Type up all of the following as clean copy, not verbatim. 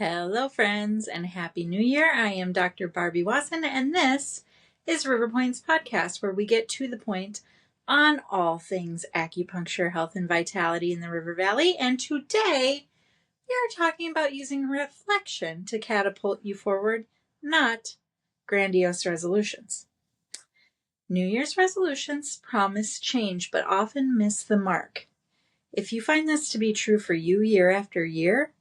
Hello, friends, and Happy New Year. I am Dr. Barbie Wasson, and this is River Points Podcast, where we get to the point on all things acupuncture, health, and vitality in the River Valley. And today, we are talking about using reflection to catapult you forward, not grandiose resolutions. New Year's resolutions promise change, but often miss the mark. If you find this to be true for you year after year,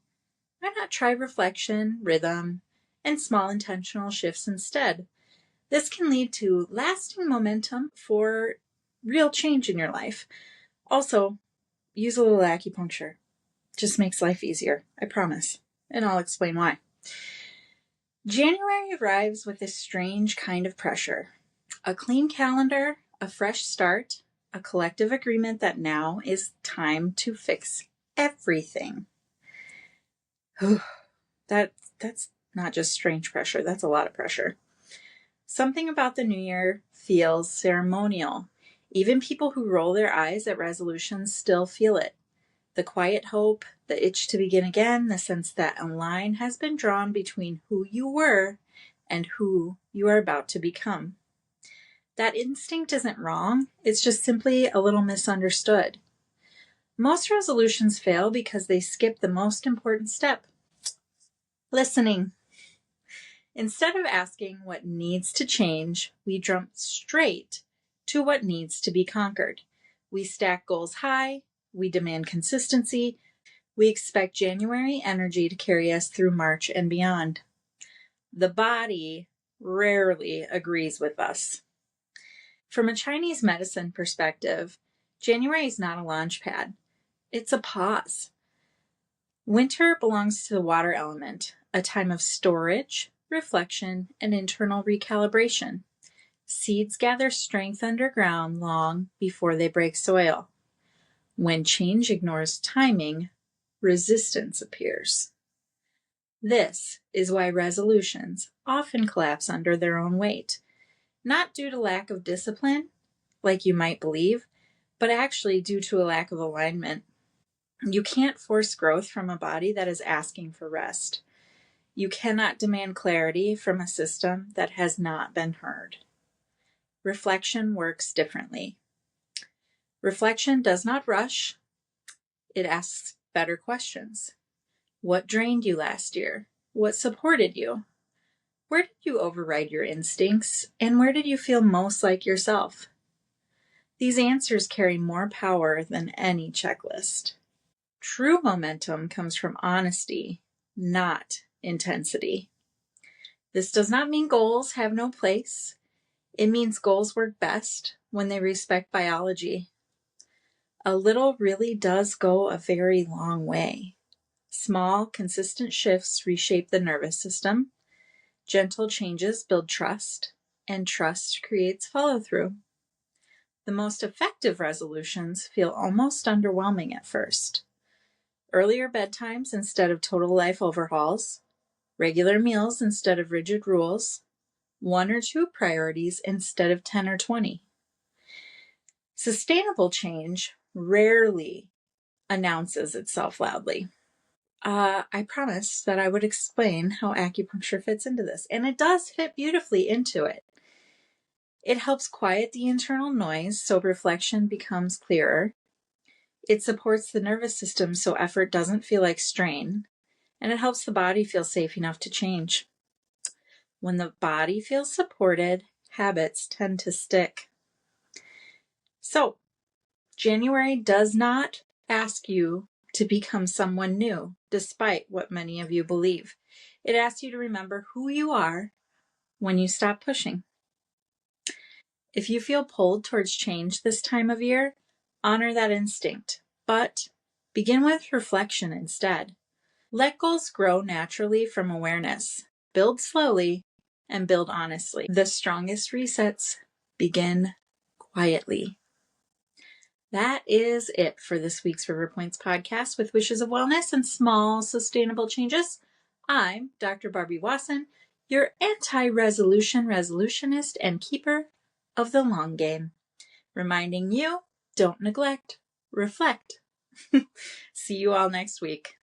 why not try reflection, rhythm, and small intentional shifts instead? This can lead to lasting momentum for real change in your life. Also, use a little acupuncture. Just makes life easier, I promise. And I'll explain why. January arrives with this strange kind of pressure. A clean calendar, a fresh start, a collective agreement that now is time to fix everything. That's not just strange pressure, that's a lot of pressure. Something about the new year feels ceremonial. Even people who roll their eyes at resolutions still feel it. The quiet hope, the itch to begin again, the sense that a line has been drawn between who you were and who you are about to become. That instinct isn't wrong, it's just simply a little misunderstood. Most resolutions fail because they skip the most important step. Listening. Instead of asking what needs to change, we jump straight to what needs to be conquered. We stack goals high, we demand consistency, we expect January energy to carry us through March and beyond. The body rarely agrees with us. From a Chinese medicine perspective, January is not a launch pad. It's a pause. Winter belongs to the water element, a time of storage, reflection, and internal recalibration. Seeds gather strength underground long before they break soil. When change ignores timing, resistance appears. This is why resolutions often collapse under their own weight, not due to lack of discipline, like you might believe, but actually due to a lack of alignment. You can't force growth from a body that is asking for rest. You cannot demand clarity from a system that has not been heard. Reflection works differently. Reflection does not rush. It asks better questions. What drained you last year? What supported you? Where did you override your instincts? And where did you feel most like yourself? These answers carry more power than any checklist. True momentum comes from honesty, not intensity. This does not mean goals have no place. It means goals work best when they respect biology. A little really does go a very long way. Small, consistent shifts reshape the nervous system. Gentle changes build trust, and trust creates follow-through. The most effective resolutions feel almost underwhelming at first. Earlier bedtimes instead of total life overhauls, regular meals instead of rigid rules, 1 or 2 priorities instead of 10 or 20. Sustainable change rarely announces itself loudly. I promised that I would explain how acupuncture fits into this, and it does fit beautifully into it. It helps quiet the internal noise so reflection becomes clearer. It supports the nervous system so effort doesn't feel like strain, and it helps the body feel safe enough to change. When the body feels supported, habits tend to stick. So, January does not ask you to become someone new, despite what many of you believe. It asks you to remember who you are when you stop pushing. If you feel pulled towards change this time of year, honor that instinct, but begin with reflection instead. Let goals grow naturally from awareness. Build slowly and build honestly. The strongest resets begin quietly. That is it for this week's River Points podcast with wishes of wellness and small sustainable changes. I'm Dr. Barbie Wasson, your anti-resolution resolutionist and keeper of the long game, reminding you, don't neglect, reflect. See you all next week.